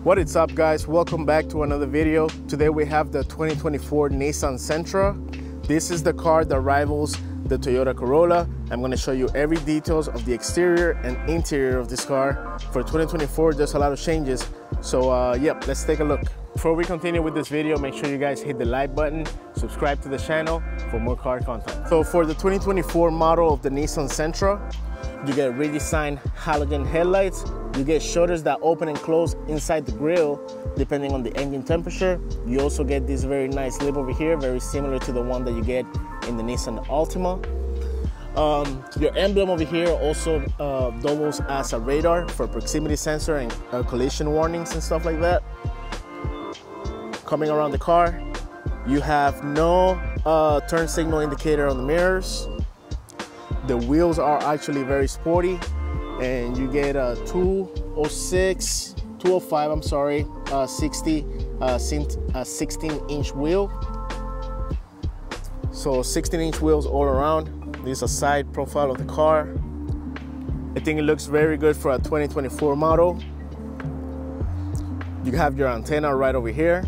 What is up, guys? Welcome back to another video. Today we have the 2024 Nissan Sentra. This is the car that rivals the Toyota Corolla. I'm going to show you every details of the exterior and interior of this car. For 2024, there's a lot of changes. So yep, let's take a look. Before we continue with this video, make sure you guys hit the like button, subscribe to the channel for more car content. So for the 2024 model of the Nissan Sentra, you get redesigned halogen headlights. You get shutters that open and close inside the grille depending on the engine temperature. You also get this very nice lip over here, very similar to the one that you get in the Nissan Altima. Your emblem over here also doubles as a radar for proximity sensor and collision warnings and stuff like that. Coming around the car, you have no turn signal indicator on the mirrors. The wheels are actually very sporty, and you get a 205, I'm sorry, 16-inch wheel. So 16-inch wheels all around. This is a side profile of the car. I think it looks very good for a 2024 model. You have your antenna right over here.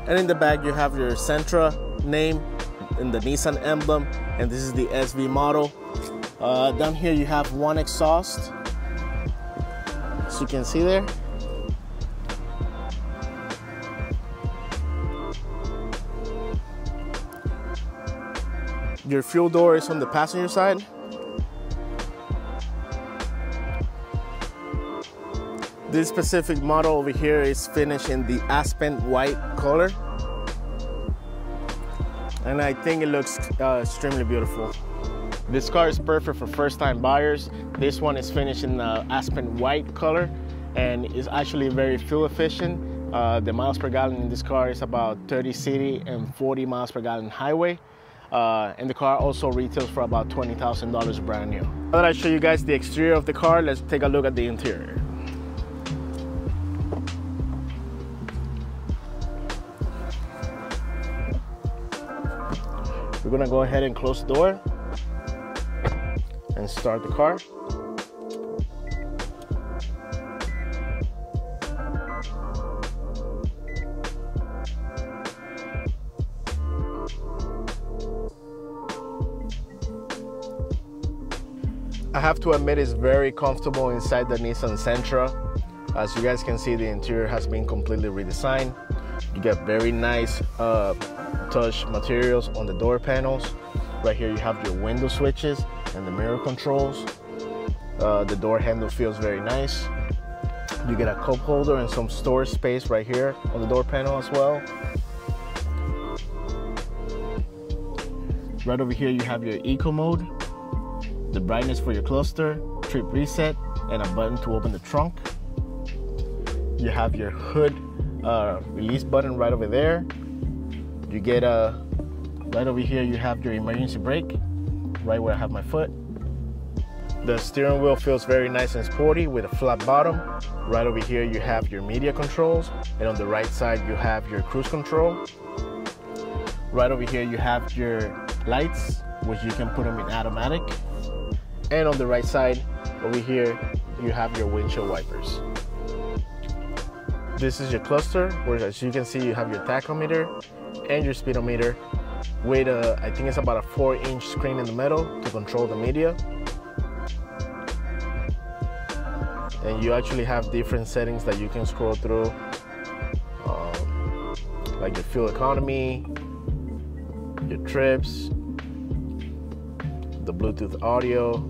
And in the back, you have your Sentra name and the Nissan emblem, and this is the SV model. Down here you have one exhaust, as you can see there. Your fuel door is on the passenger side. This specific model over here is finished in the aspen white color, and I think it looks extremely beautiful. This car is perfect for first-time buyers. This one is finished in the aspen white color and is actually very fuel efficient. The miles per gallon in this car is about 30 city and 40 miles per gallon highway. And the car also retails for about $20,000 brand new. Now that I show you guys the exterior of the car, let's take a look at the interior. We're gonna go ahead and close the door and start the car. I have to admit, it's very comfortable inside the Nissan Sentra. As you guys can see, the interior has been completely redesigned. You get very nice touch materials on the door panels. Right here you have your window switches and the mirror controls. The door handle feels very nice. You get a cup holder and some storage space right here on the door panel as well. Right over here you have your eco mode, the brightness for your cluster, trip reset, and a button to open the trunk. You have your hood release button right over there. You get right over here you have your emergency brake, right where I have my foot. The steering wheel feels very nice and sporty with a flat bottom. Right over here you have your media controls, and on the right side you have your cruise control. Right over here you have your lights, which you can put them in automatic. And on the right side over here you have your windshield wipers. This is your cluster, where as you can see you have your tachometer and your speedometer with I think it's about a 4-inch screen in the middle to control the media. And you actually have different settings that you can scroll through, like your fuel economy, your trips, the Bluetooth audio,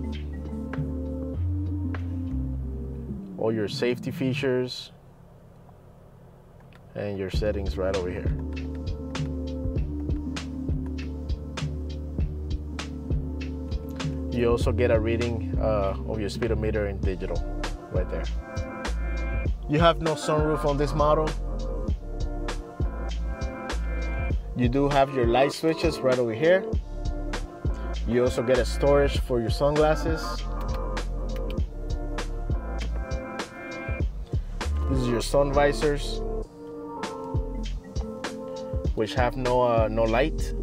all your safety features, and your settings right over here. You also get a reading of your speedometer in digital right there. You have no sunroof on this model. You do have your light switches right over here. You also get a storage for your sunglasses. This is your sun visors, which have no light.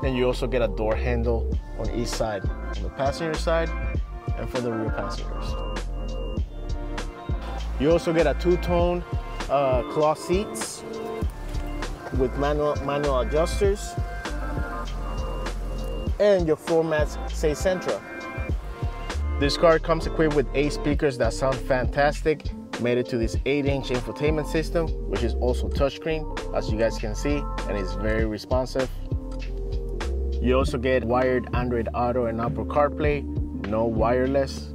And you also get a door handle on each side. On the passenger side, and for the rear passengers. You also get a two-tone cloth seats with manual adjusters, and your floor mats say Sentra. This car comes equipped with 8 speakers that sound fantastic, made it to this 8-inch infotainment system, which is also touchscreen, as you guys can see, and it's very responsive. You also get wired Android Auto and Apple CarPlay, no wireless.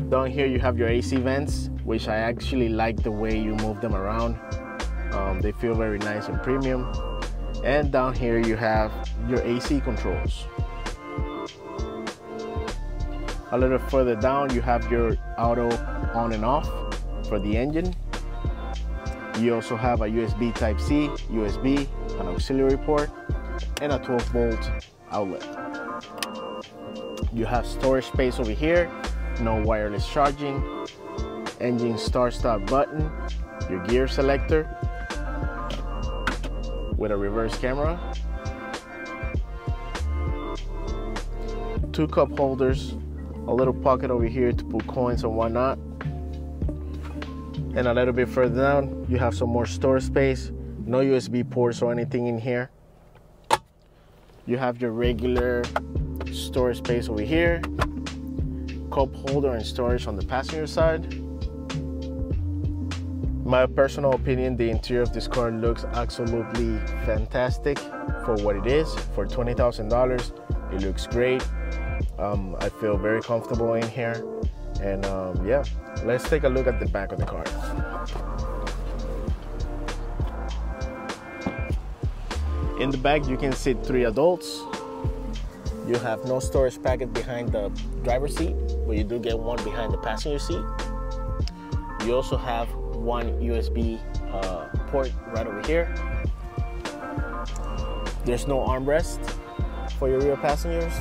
Down here you have your AC vents, which I actually like the way you move them around. They feel very nice and premium. And down here you have your AC controls. A little further down you have your auto on and off for the engine. You also have a USB Type-C, USB, an auxiliary port, and a 12-volt outlet. You have storage space over here, no wireless charging, engine start-stop button, your gear selector with a reverse camera, 2 cup holders, a little pocket over here to put coins and whatnot, and a little bit further down you have some more storage space. No USB ports or anything in here. You have your regular storage space over here, cup holder and storage on the passenger side. My personal opinion, the interior of this car looks absolutely fantastic for what it is. For $20,000, it looks great. I feel very comfortable in here. And yeah, let's take a look at the back of the car. In the back, you can sit 3 adults. You have no storage packet behind the driver's seat, but you do get one behind the passenger seat. You also have 1 USB port right over here. There's no armrest for your rear passengers.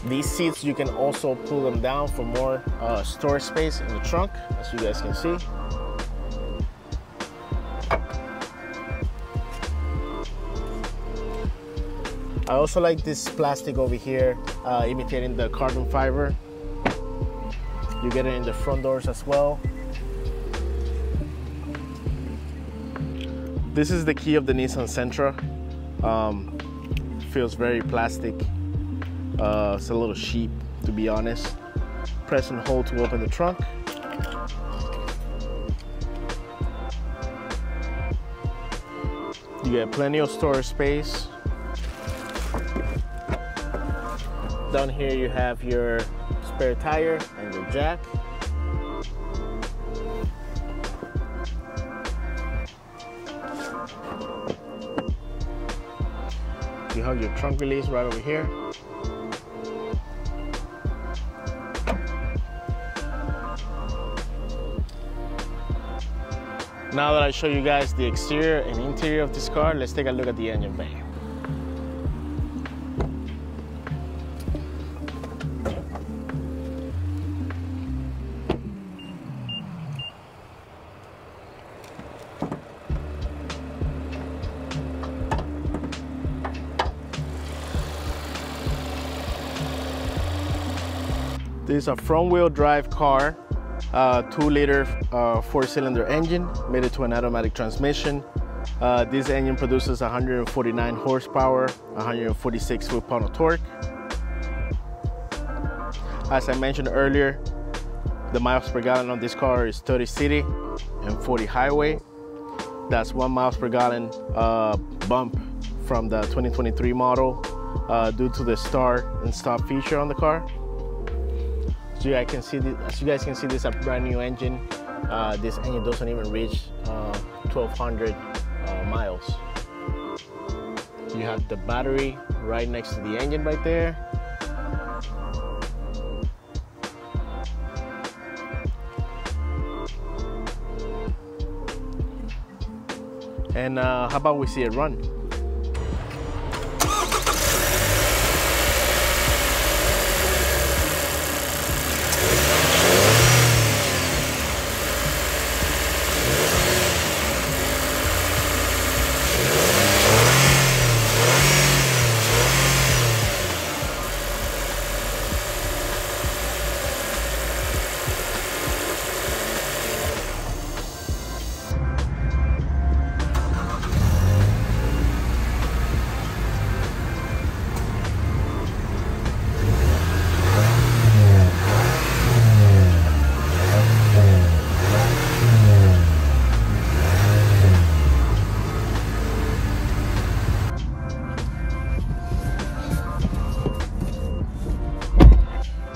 These seats, you can also pull them down for more storage space in the trunk, as you guys can see. I also like this plastic over here, imitating the carbon fiber. You get it in the front doors as well. This is the key of the Nissan Sentra. Feels very plastic. It's a little cheap, to be honest. Press and hold to open the trunk. You get plenty of storage space. Down here you have your spare tire and your jack. You have your trunk release right over here. Now that I show you guys the exterior and interior of this car, let's take a look at the engine bay. This is a front-wheel drive car, 2-liter 4-cylinder engine, made it to an automatic transmission. This engine produces 149 horsepower, 146 foot-pound of torque. As I mentioned earlier, the miles per gallon on this car is 30 city and 40 highway. That's 1 miles per gallon bump from the 2023 model due to the start and stop feature on the car. So you guys can see this is a brand new engine. This engine doesn't even reach 1,200 miles. You have the battery right next to the engine right there. And how about we see it run?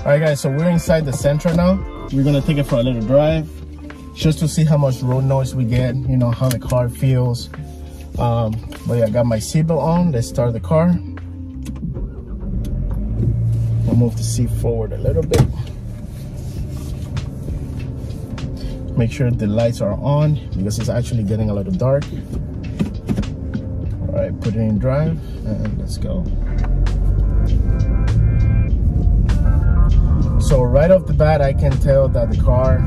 All right, guys, so we're inside the Sentra now. We're gonna take it for a little drive just to see how much road noise we get, you know, how the car feels. But yeah, I got my seatbelt on. Let's start the car. I'll move the seat forward a little bit. Make sure the lights are on because it's actually getting a little dark. All right, put it in drive and let's go. So right off the bat, I can tell that the car,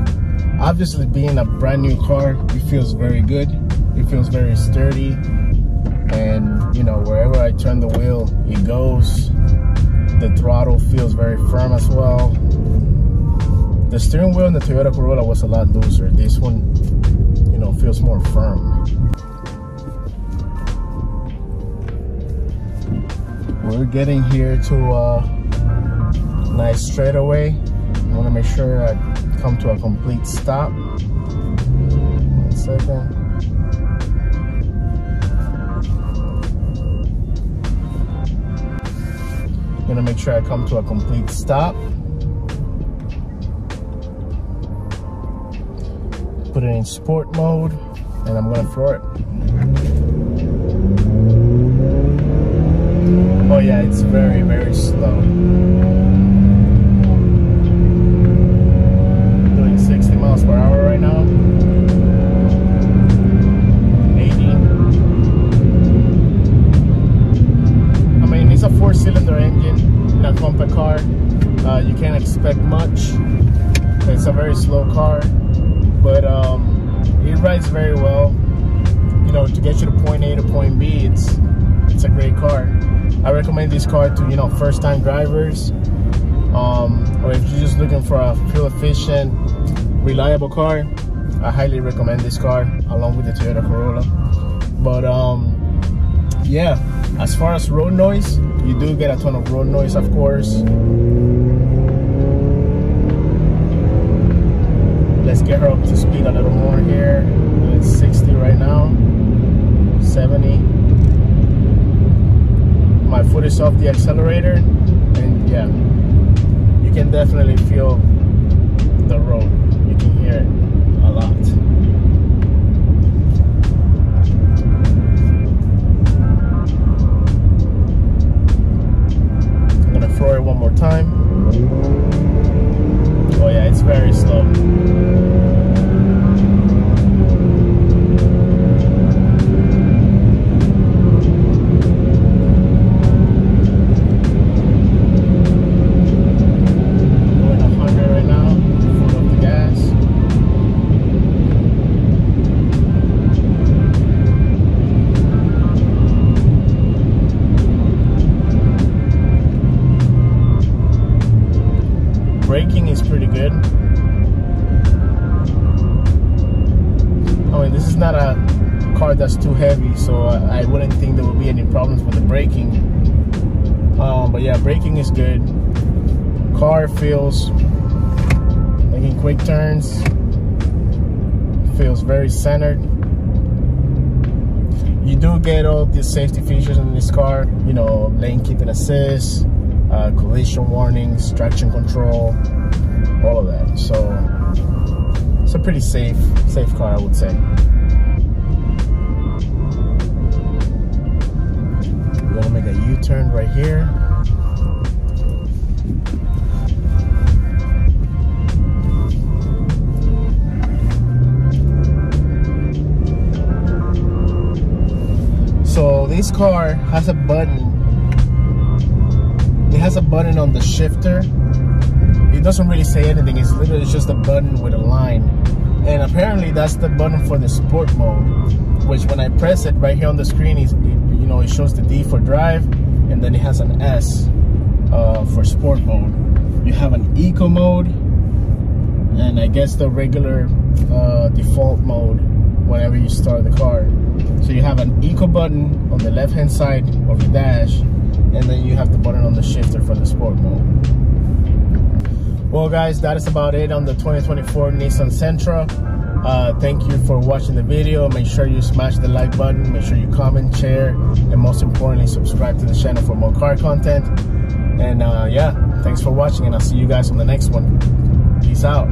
obviously being a brand new car, it feels very good. It feels very sturdy. And you know, wherever I turn the wheel, it goes. The throttle feels very firm as well. The steering wheel in the Toyota Corolla was a lot looser. This one, you know, feels more firm. We're getting here to a nice straightaway. I want to make sure I come to a complete stop. 1 second. I'm gonna make sure I come to a complete stop. Put it in sport mode, and I'm gonna floor it. Oh yeah, it's very, very slow. Doing 60 miles per hour right now. 80. I mean, it's a 4-cylinder engine in a compact car. You can't expect much. It's a very slow car, but it rides very well. You know, to get you to point A to point B, it's a great car. I recommend this car to, you know, first-time drivers, or if you're just looking for a fuel-efficient, reliable car. I highly recommend this car along with the Toyota Corolla. But yeah, as far as road noise, you do get a ton of road noise, of course. Let's get her up to speed a little more here. Doing 60 right now, 70. My foot is off the accelerator, and yeah, you can definitely feel the road. You can hear it a lot. I'm gonna throw it one more time. Oh yeah, it's very slow. Braking is pretty good. I mean, this is not a car that's too heavy, so I wouldn't think there would be any problems with the braking. But yeah, braking is good. Car feels, making quick turns, feels very centered. You do get all the safety features in this car, you know, lane keeping assist, collision warnings, traction control, all of that. So it's a pretty safe car, I would say. We're gonna make a U-turn right here. So this car has a button. It has a button on the shifter. It doesn't really say anything. It's literally just a button with a line. And apparently that's the button for the sport mode, which when I press it right here on the screen, it shows the D for drive, and then it has an S for sport mode. You have an eco mode, and I guess the regular default mode whenever you start the car. So you have an eco button on the left hand side of the dash, and then you have the button on the shifter for the sport mode. Well guys, that is about it on the 2024 Nissan Sentra. Thank you for watching the video. Make sure you smash the like button, make sure you comment, share, and most importantly, subscribe to the channel for more car content. And yeah, thanks for watching, and I'll see you guys on the next one. Peace out.